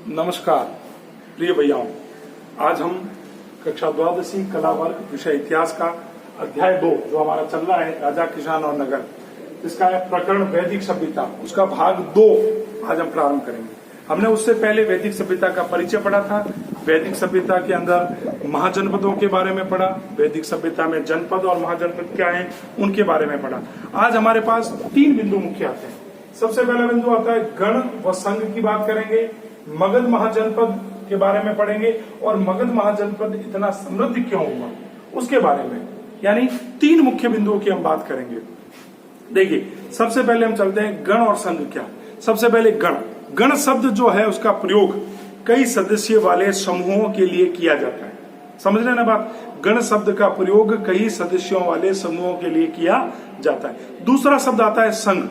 नमस्कार प्रिय भैयाओं, आज हम कक्षा द्वादशी कला वर्ग विषय इतिहास का अध्याय 2 जो हमारा चल रहा है राजा किसान और नगर, इसका है प्रकरण वैदिक सभ्यता, उसका भाग 2 आज हम प्रारंभ करेंगे। हमने उससे पहले वैदिक सभ्यता का परिचय पढ़ा था। वैदिक सभ्यता के अंदर महाजनपदों के बारे में पढ़ा, वैदिक सभ्यता में जनपद और महाजनपद क्या हैं उनके बारे में पढ़ा। आज हमारे पास 3 बिंदु मुख्य आते हैं। सबसे पहला बिंदु आता है गण व संघ की बात करेंगे, मगध महाजनपद के बारे में पढ़ेंगे और मगध महाजनपद इतना समृद्ध क्यों हुआ उसके बारे में, यानी 3 मुख्य बिंदुओं की हम बात करेंगे। देखिए, सबसे पहले हम चलते हैं गण और संघ क्या। सबसे पहले गण शब्द जो है उसका प्रयोग कई सदस्य वाले समूहों के लिए किया जाता है। समझ रहे ना बात, गण शब्द का प्रयोग कई सदस्यों वाले समूहों के लिए किया जाता है। दूसरा शब्द आता है संघ।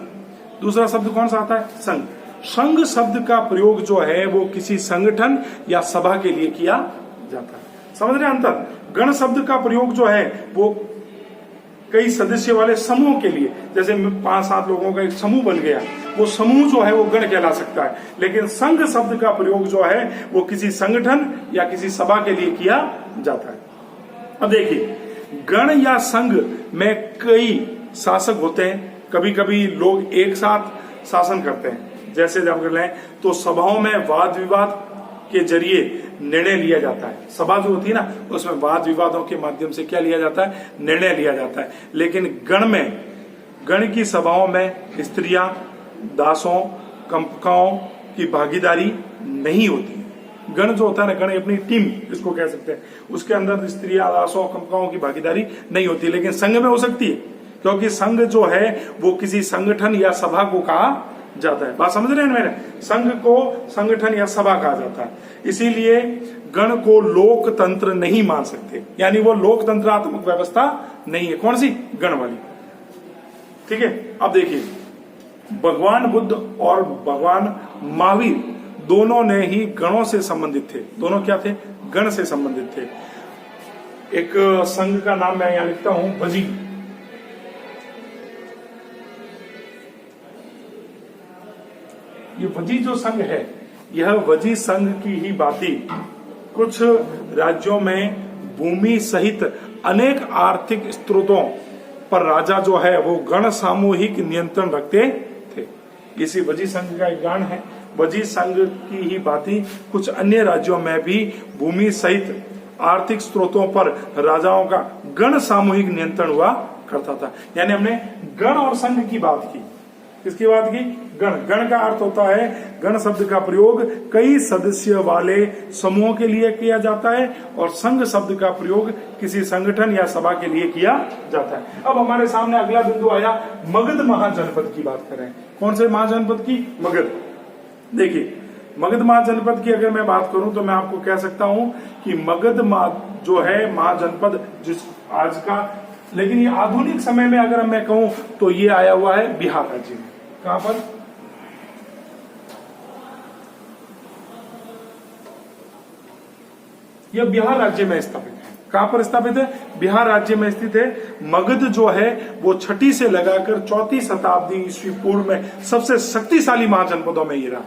दूसरा शब्द कौन सा आता है? संघ। संघ शब्द का प्रयोग जो है वो किसी संगठन या सभा के लिए किया जाता है। समझ रहे अंतर? गण शब्द का प्रयोग जो है वो कई सदस्य वाले समूह के लिए, जैसे 5-7 लोगों का एक समूह बन गया, वो समूह जो है वो गण कहला सकता है। लेकिन संघ शब्द का प्रयोग जो है वो किसी संगठन या किसी सभा के लिए किया जाता है। अब देखिए, गण या संघ में कई शासक होते हैं। कभी कभी लोग एक साथ शासन करते हैं। जैसे जब कर लें तो सभाओं में वाद विवाद के जरिए निर्णय लिया जाता है। सभा जो होती है ना, उसमें वाद विवादों के माध्यम से क्या लिया जाता है? निर्णय लिया जाता है। लेकिन गण की सभाओं में स्त्रियां, दासों, कंपकाओं की भागीदारी नहीं होती। गण जो होता है ना, गण अपनी टीम जिसको कह सकते हैं, उसके अंदर स्त्रियां, दासों, कंपकाओं की भागीदारी नहीं होती। लेकिन संघ में हो सकती है, क्योंकि संघ जो है वो किसी संगठन या सभा को कहा जाता है। बात समझ रहे हैं मेरे? संघ को संगठन या सभा कहा जाता है। इसीलिए गण को लोकतंत्र नहीं मान सकते, यानी वो लोकतंत्रात्मक व्यवस्था नहीं है। कौन सी? गण वाली। ठीक है। अब देखिए, भगवान बुद्ध और भगवान महावीर दोनों ने ही गणों से संबंधित थे। दोनों क्या थे? गण से संबंधित थे। एक संघ का नाम मैं यहां लिखता हूं, वजी। ये वजी जो संघ है, यह वजी संघ की ही बाती कुछ राज्यों में भूमि सहित अनेक आर्थिक स्रोतों पर राजा जो है वो गण सामूहिक नियंत्रण रखते थे। इसी वजी संघ का एक गान है, वजी संघ की ही बाती कुछ अन्य राज्यों में भी भूमि सहित आर्थिक स्रोतों पर राजाओं का गण सामूहिक नियंत्रण हुआ करता था। यानी हमने गण और संघ की बात की। किसकी बात की? गण का अर्थ होता है, गण शब्द का प्रयोग कई सदस्य वाले समूहों के लिए किया जाता है और संघ शब्द का प्रयोग किसी संगठन या सभा के लिए किया जाता है। अब हमारे सामने अगला बिंदु आया, मगध महाजनपद की बात करें। कौन से महाजनपद की? मगध। देखिए, मगध महाजनपद की अगर मैं बात करूं तो मैं आपको कह सकता हूं कि मगध जो है महाजनपद जिस आज का, लेकिन ये आधुनिक समय में अगर मैं कहूं तो ये आया हुआ है बिहार राज्य में। कहां पर? यह बिहार राज्य में स्थापित है। कहां पर स्थापित है? बिहार राज्य में स्थित है। मगध जो है वो 6ठी से लगाकर 4वीं शताब्दी ईस्वी पूर्व में सबसे शक्तिशाली महाजनपदों में ये रहा।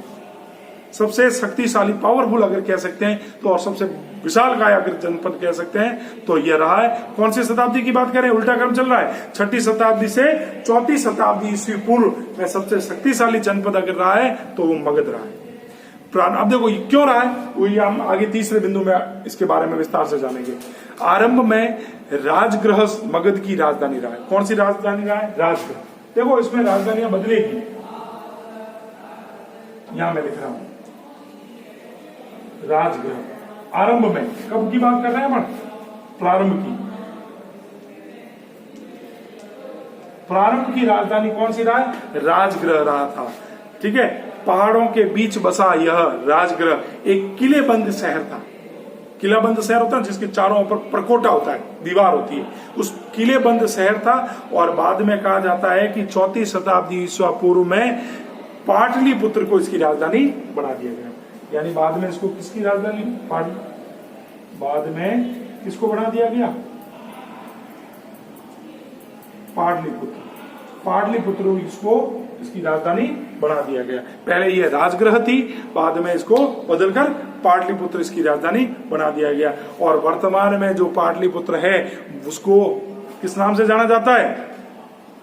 सबसे शक्तिशाली, पावरफुल अगर कह सकते हैं तो, और सबसे विशाल काय अगर जनपद कह सकते हैं तो यह रहा है। कौन सी शताब्दी की बात करें? उल्टा क्रम चल रहा है। 6ठी शताब्दी से 4वीं शताब्दी ईस्वी पूर्व में सबसे शक्तिशाली जनपद अगर रहा है तो वो मगध रहा है। अब देखो क्यों रहा है, वही हम आगे तीसरे बिंदु में इसके बारे में विस्तार से जानेंगे। आरंभ में राजगृह मगध की राजधानी रहा है। कौन सी राजधानी रहा है? राजगृह। देखो, इसमें राजधानियां बदलेगी, यहां मैं लिख रहा हूं राजगृह। आरंभ में, कब की बात कर रहे हैं अपन? प्रारंभ की। प्रारंभ की राजधानी कौन सी रहा है? राजगृह रहा था। ठीक है। पहाड़ों के बीच बसा यह राजगृह एक किलेबंद शहर था। किलाबंद शहर होता है जिसके चारों ओर प्रकोटा होता है, दीवार होती है, उस किलेबंद शहर था। और बाद में कहा जाता है कि 4वीं शताब्दी ईस्वी पूर्व में पाटलिपुत्र को इसकी राजधानी बना दिया गया। यानी बाद में इसको किसकी राजधानी? बाद में किसको बना दिया गया? पाटलिपुत्र। पाटलिपुत्र इसको इसकी राजधानी बना दिया गया। पहले ये राजगृह थी, बाद में इसको बदलकर पाटलिपुत्र इसकी राजधानी बना दिया गया। और वर्तमान में जो पाटलिपुत्र है उसको किस नाम से जाना जाता है?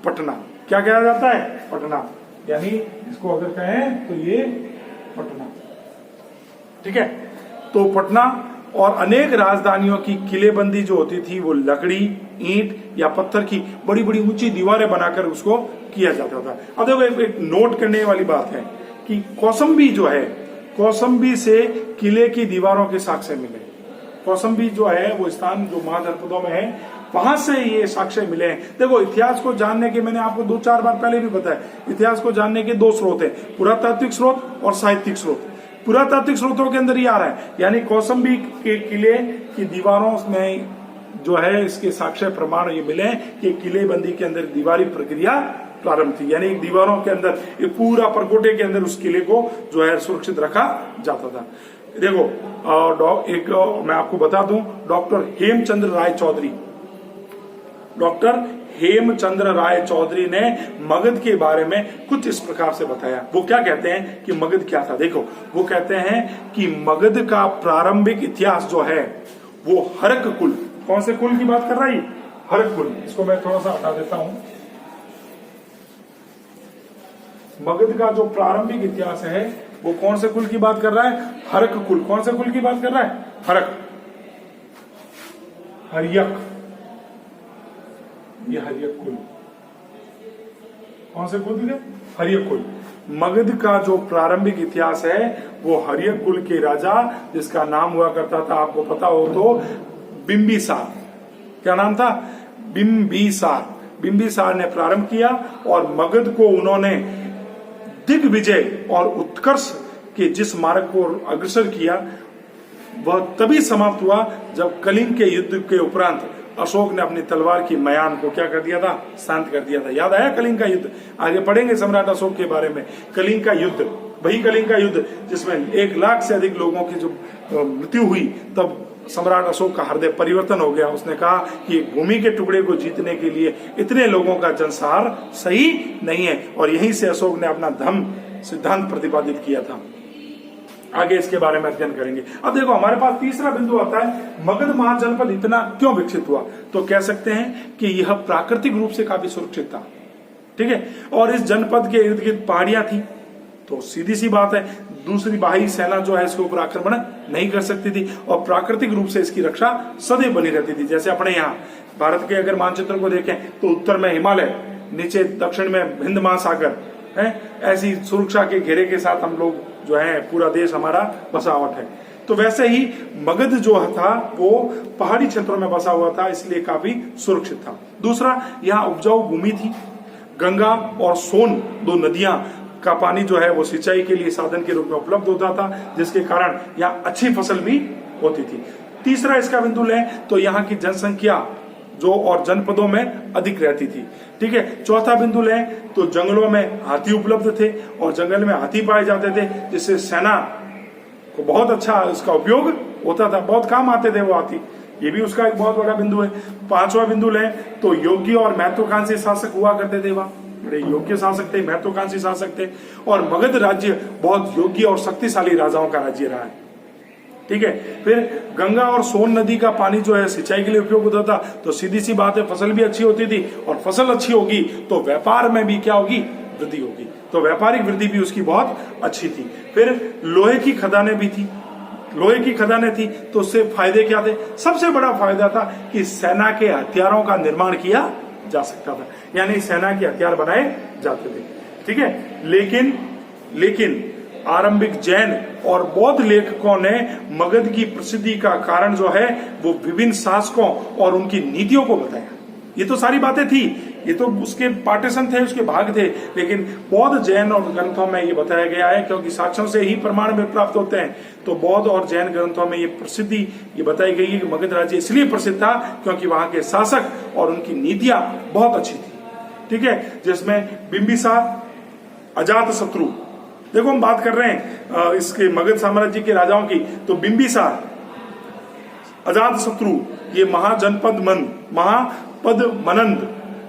पटना। क्या कहा जाता है? पटना। यानी इसको अगर कहें तो ये पटना, ठीक है। तो पटना और अनेक राजधानियों की किलेबंदी जो होती थी वो लकड़ी, ईंट या पत्थर की बड़ी बड़ी ऊंची दीवारें बनाकर उसको किया जाता था। अब देखो एक नोट करने वाली बात है कि कौसंबी जो है, कौसंबी से किले की दीवारों के साक्ष्य मिले। कौसंबी जो है वो स्थान जो महाजनपदों में है, वहां से ये साक्ष्य मिले हैं। देखो इतिहास को जानने के, मैंने आपको 2-4 बार पहले भी बताया, इतिहास को जानने के 2 स्रोत है, पुरातात्विक स्रोत और साहित्यिक स्रोत। पुरातात्विक स्रोतों के अंदर ये आ रहा है, यानी कौसंबी के किले की दीवारों में जो है इसके साक्ष्य प्रमाण ये मिले कि किलेबंदी के अंदर दीवारी प्रक्रिया प्रारंभ थी। यानी दीवारों के अंदर एक पूरा परकोटे के अंदर उस किले को जो है सुरक्षित रखा जाता था। देखो एक मैं आपको बता दूं, डॉक्टर हेमचंद्र राय चौधरी ने मगध के बारे में कुछ इस प्रकार से बताया। वो क्या कहते हैं कि मगध क्या था? देखो वो कहते हैं कि मगध का प्रारंभिक इतिहास जो है वो हरक कुल, कौन से कुल की बात कर रहा है? हरक कुल। इसको मैं थोड़ा सा हटा देता हूं। मगध का जो प्रारंभिक इतिहास है वो कौन से कुल की बात कर रहा है? हरक कुल। कौन से कुल की बात कर रहा है? हरक, हरियक, ये हरियक कुल। कौन से कुल थे? हरियक कुल। मगध का जो प्रारंभिक इतिहास है वो हरियक कुल के राजा, जिसका नाम हुआ करता था, आपको पता हो तो, बिंबिसार। क्या नाम था? बिंबिसार। बिंबिसार ने प्रारंभ किया और मगध को उन्होंने दिग्विजय और उत्कर्ष के जिस मार्ग को अग्रसर किया वह तभी समाप्त हुआ जब कलिंग के युद्ध के उपरांत अशोक ने अपनी तलवार की म्यान को क्या कर दिया था? शांत कर दिया था। याद आया कलिंग का युद्ध? आगे पढ़ेंगे सम्राट अशोक के बारे में। कलिंग का युद्ध, वही कलिंग का युद्ध जिसमें 1 लाख से अधिक लोगों की जो मृत्यु हुई, तब सम्राट अशोक का हृदय परिवर्तन हो गया। उसने कहा कि भूमि के टुकड़े को जीतने के लिए इतने लोगों का जनसहार सही नहीं है, और यहीं से अशोक ने अपना धम्म सिद्धांत प्रतिपादित किया था। आगे इसके बारे में अध्ययन करेंगे। अब देखो हमारे पास तीसरा बिंदु आता है, मगध महाजनपद इतना क्यों विकसित हुआ? तो कह सकते हैं कि यह प्राकृतिक रूप से काफी सुरक्षित था, ठीक है। और इस जनपद के इर्द गिर्द पहाड़ियां थी, तो सीधी सी बात है दूसरी बाहरी सेना जो है इसके ऊपर आक्रमण नहीं कर सकती थी, और प्राकृतिक रूप से इसकी रक्षा सदैव बनी रहती थी। जैसे अपने यहाँ भारत के अगर मानचित्र को देखें तो उत्तर में हिमालय, नीचे दक्षिण में हिंद महासागर है, ऐसी सुरक्षा के घेरे के साथ हम लोग जो है पूरा देश हमारा बसावट है। तो वैसे ही मगध जो था वो पहाड़ी क्षेत्रों में बसा हुआ था, इसलिए काफी सुरक्षित था। दूसरा, यहाँ उपजाऊ भूमि थी, गंगा और सोन 2 नदियां का पानी जो है वो सिंचाई के लिए साधन के रूप में उपलब्ध होता था, जिसके कारण यहाँ अच्छी फसल भी होती थी। तीसरा इसका बिंदु लें तो यहाँ की जनसंख्या जो और जनपदों में अधिक रहती थी, ठीक है। चौथा बिंदु लें तो जंगलों में हाथी उपलब्ध थे और जंगल में हाथी पाए जाते थे, जिससे सेना को बहुत अच्छा इसका उपयोग होता था, बहुत काम आते थे वो हाथी। ये भी उसका एक बहुत बड़ा बिंदु है। 5वां बिंदु लें तो योग्य और महत्वाकांक्षी शासक हुआ करते थे, वहां बड़े योग्य शासक थे, महत्वाकांक्षी शासक थे, और मगध राज्य बहुत योग्य और शक्तिशाली राजाओं का राज्य रहा है, ठीक है। फिर गंगा और सोन नदी का पानी जो है सिंचाई के लिए उपयोग होता था, तो सीधी सी बात है फसल भी अच्छी होती थी, और फसल अच्छी होगी तो व्यापार में भी क्या होगी? वृद्धि होगी। तो व्यापारिक वृद्धि भी उसकी बहुत अच्छी थी। फिर लोहे की खदानें भी थी, लोहे की खदानें थी तो उससे फायदे क्या थे? सबसे बड़ा फायदा था कि सेना के हथियारों का निर्माण किया जा सकता था, यानी सेना के हथियार बनाए जाते थे, ठीक है। लेकिन आरंभिक जैन और बौद्ध लेखकों ने मगध की प्रसिद्धि का कारण जो है वो विभिन्न शासकों और उनकी नीतियों को बताया। ये तो सारी बातें थी, ये तो उसके पार्टीशन थे, उसके भाग थे, लेकिन बौद्ध जैन और ग्रंथों में ये बताया गया है, क्योंकि साक्ष्यों से ही प्रमाण में प्राप्त होते हैं। तो बौद्ध और जैन ग्रंथों में ये प्रसिद्धि ये बताई गई है कि मगध राज्य इसलिए प्रसिद्ध था क्योंकि वहां के शासक और उनकी नीतियां बहुत अच्छी थी, ठीक है। जिसमें बिंबिसार, अजात शत्रु, देखो हम बात कर रहे हैं इसके मगध साम्राज्य के राजाओं की, तो बिंबिसार, अजात शत्रु, ये महापद मनंद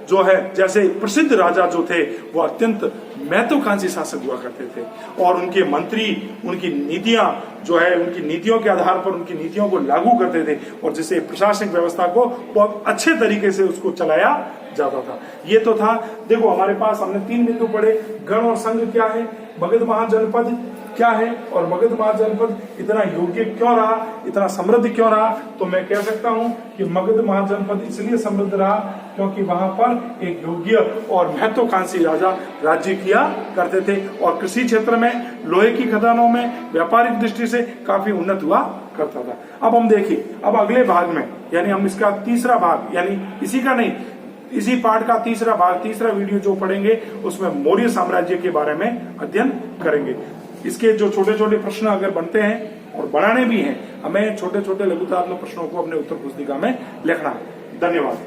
जो है जैसे प्रसिद्ध राजा जो थे वो अत्यंत महत्वाकांक्षी शासक हुआ करते थे और उनके मंत्री उनकी नीतियां जो है उनकी नीतियों के आधार पर उनकी नीतियों को लागू करते थे और जिससे प्रशासनिक व्यवस्था को बहुत अच्छे तरीके से उसको चलाया जाता था। ये तो था। देखो हमारे पास हमने 3 बिंदु पढ़े, गण और संघ क्या है, मगध महाजनपद क्या है और मगध महाजनपद इतना योग्य क्यों रहा, इतना समृद्ध क्यों रहा। तो मैं कह सकता हूं कि मगध महाजनपद इसलिए समृद्ध रहा क्योंकि वहां पर एक योग्य और महत्वाकांक्षी राजा राज्य किया करते थे और कृषि क्षेत्र में, लोहे की खदानों में, व्यापारिक दृष्टि से काफी उन्नत हुआ करता था। अब हम देखिए, अब अगले भाग में यानी हम इसका तीसरा भाग यानी इसी का नहीं, इसी पाठ का तीसरा भाग, तीसरा वीडियो जो पढ़ेंगे उसमें मौर्य साम्राज्य के बारे में अध्ययन करेंगे। इसके जो छोटे छोटे प्रश्न अगर बनते हैं और बनाने भी हैं, हमें छोटे छोटे लघुतात्मक प्रश्नों को अपने उत्तर पुस्तिका में लिखना है। धन्यवाद।